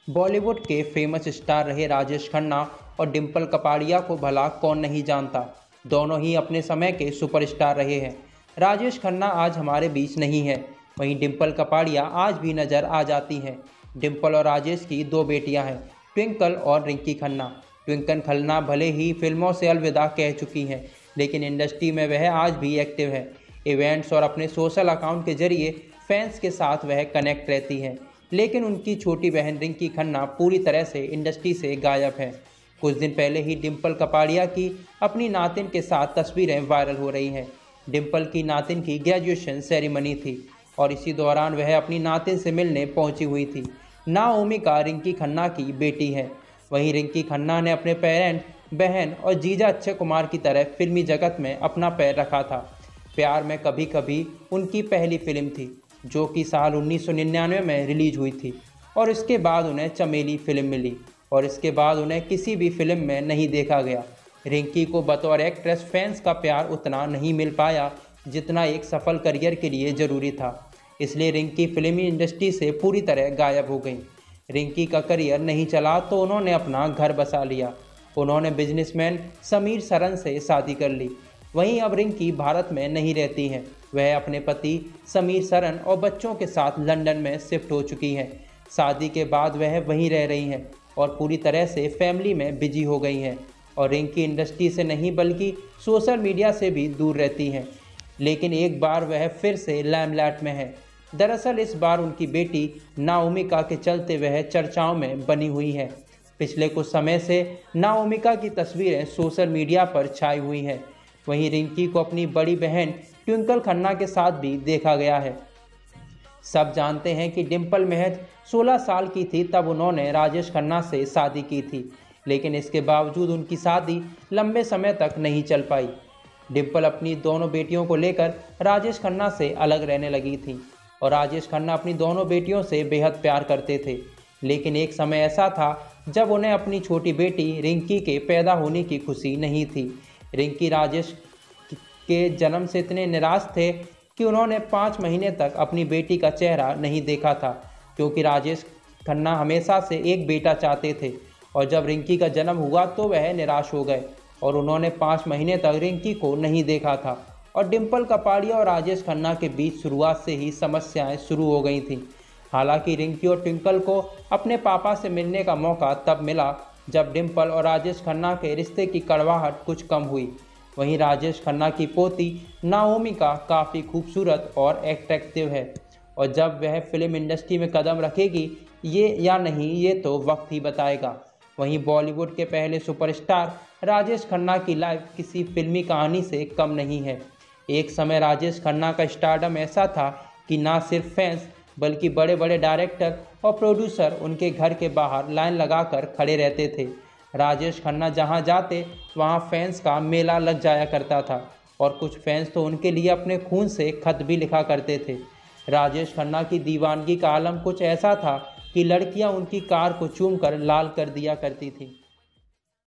बॉलीवुड के famous star रहे राजेश खन्ना और डिम्पल कपाड़िया को भला कौन नहीं जानता। दोनों ही अपने समय के सुपरस्टार रहे हैं। राजेश खन्ना आज हमारे बीच नहीं है, वहीं डिम्पल कपाड़िया आज भी नज़र आ जाती हैं। डिम्पल और राजेश की दो बेटियां हैं, ट्विंकल और रिंकी खन्ना। ट्विंकल खन्ना भले ही फिल्मों से अलविदा कह चुकी हैं, लेकिन इंडस्ट्री में वह आज भी एक्टिव है। इवेंट्स और अपने सोशल अकाउंट के जरिए फैंस के साथ वह कनेक्ट रहती हैं। लेकिन उनकी छोटी बहन रिंकी खन्ना पूरी तरह से इंडस्ट्री से गायब है। कुछ दिन पहले ही डिम्पल कपाड़िया की अपनी नातिन के साथ तस्वीरें वायरल हो रही हैं। डिम्पल की नातिन की ग्रेजुएशन सेरेमनी थी और इसी दौरान वह अपनी नातिन से मिलने पहुंची हुई थी। नाओमिका रिंकी खन्ना की बेटी है। वहीं रिंकी खन्ना ने अपने पेरेंट, बहन और जीजा अक्षय कुमार की तरह फिल्मी जगत में अपना पैर रखा था। प्यार में कभी कभी उनकी पहली फिल्म थी, जो कि साल 1999 में रिलीज हुई थी, और इसके बाद उन्हें चमेली फिल्म मिली और इसके बाद उन्हें किसी भी फिल्म में नहीं देखा गया। रिंकी को बतौर एक्ट्रेस फैंस का प्यार उतना नहीं मिल पाया जितना एक सफल करियर के लिए ज़रूरी था, इसलिए रिंकी फिल्मी इंडस्ट्री से पूरी तरह गायब हो गई। रिंकी का करियर नहीं चला तो उन्होंने अपना घर बसा लिया। उन्होंने बिजनेसमैन समीर सरन से शादी कर ली। वहीं अब रिंकी भारत में नहीं रहती हैं, वह अपने पति समीर सरन और बच्चों के साथ लंदन में शिफ्ट हो चुकी हैं। शादी के बाद वह वहीं रह रही हैं और पूरी तरह से फैमिली में बिजी हो गई हैं। और रिंकी इंडस्ट्री से नहीं बल्कि सोशल मीडिया से भी दूर रहती हैं, लेकिन एक बार वह फिर से लाइमलाइट में है। दरअसल इस बार उनकी बेटी नाओमिका के चलते वह चर्चाओं में बनी हुई है। पिछले कुछ समय से नाओमिका की तस्वीरें सोशल मीडिया पर छाई हुई हैं। वहीं रिंकी को अपनी बड़ी बहन ट्विंकल खन्ना के साथ भी देखा गया है। सब जानते हैं कि डिम्पल महज 16 साल की थी तब उन्होंने राजेश खन्ना से शादी की थी, लेकिन इसके बावजूद उनकी शादी लंबे समय तक नहीं चल पाई। डिम्पल अपनी दोनों बेटियों को लेकर राजेश खन्ना से अलग रहने लगी थी और राजेश खन्ना अपनी दोनों बेटियों से बेहद प्यार करते थे। लेकिन एक समय ऐसा था जब उन्हें अपनी छोटी बेटी रिंकी के पैदा होने की खुशी नहीं थी। रिंकी राजेश के जन्म से इतने निराश थे कि उन्होंने 5 महीने तक अपनी बेटी का चेहरा नहीं देखा था, क्योंकि राजेश खन्ना हमेशा से एक बेटा चाहते थे। और जब रिंकी का जन्म हुआ तो वह निराश हो गए और उन्होंने 5 महीने तक रिंकी को नहीं देखा था। और डिम्पल कपाड़िया और राजेश खन्ना के बीच शुरुआत से ही समस्याएं शुरू हो गई थीं। हालांकि रिंकी और ट्विंकल को अपने पापा से मिलने का मौका तब मिला जब डिम्पल और राजेश खन्ना के रिश्ते की कड़वाहट कुछ कम हुई। वहीं राजेश खन्ना की पोती नाओमिका काफ़ी खूबसूरत और एट्रैक्टिव है, और जब वह फिल्म इंडस्ट्री में कदम रखेगी ये या नहीं, ये तो वक्त ही बताएगा। वहीं बॉलीवुड के पहले सुपरस्टार राजेश खन्ना की लाइफ किसी फिल्मी कहानी से कम नहीं है। एक समय राजेश खन्ना का स्टारडम ऐसा था कि ना सिर्फ फैंस बल्कि बड़े बड़े डायरेक्टर और प्रोड्यूसर उनके घर के बाहर लाइन लगाकर खड़े रहते थे। राजेश खन्ना जहां जाते वहां फैंस का मेला लग जाया करता था और कुछ फैंस तो उनके लिए अपने खून से खत भी लिखा करते थे। राजेश खन्ना की दीवानगी का आलम कुछ ऐसा था कि लड़कियां उनकी कार को चूमकर लाल कर दिया करती थीं।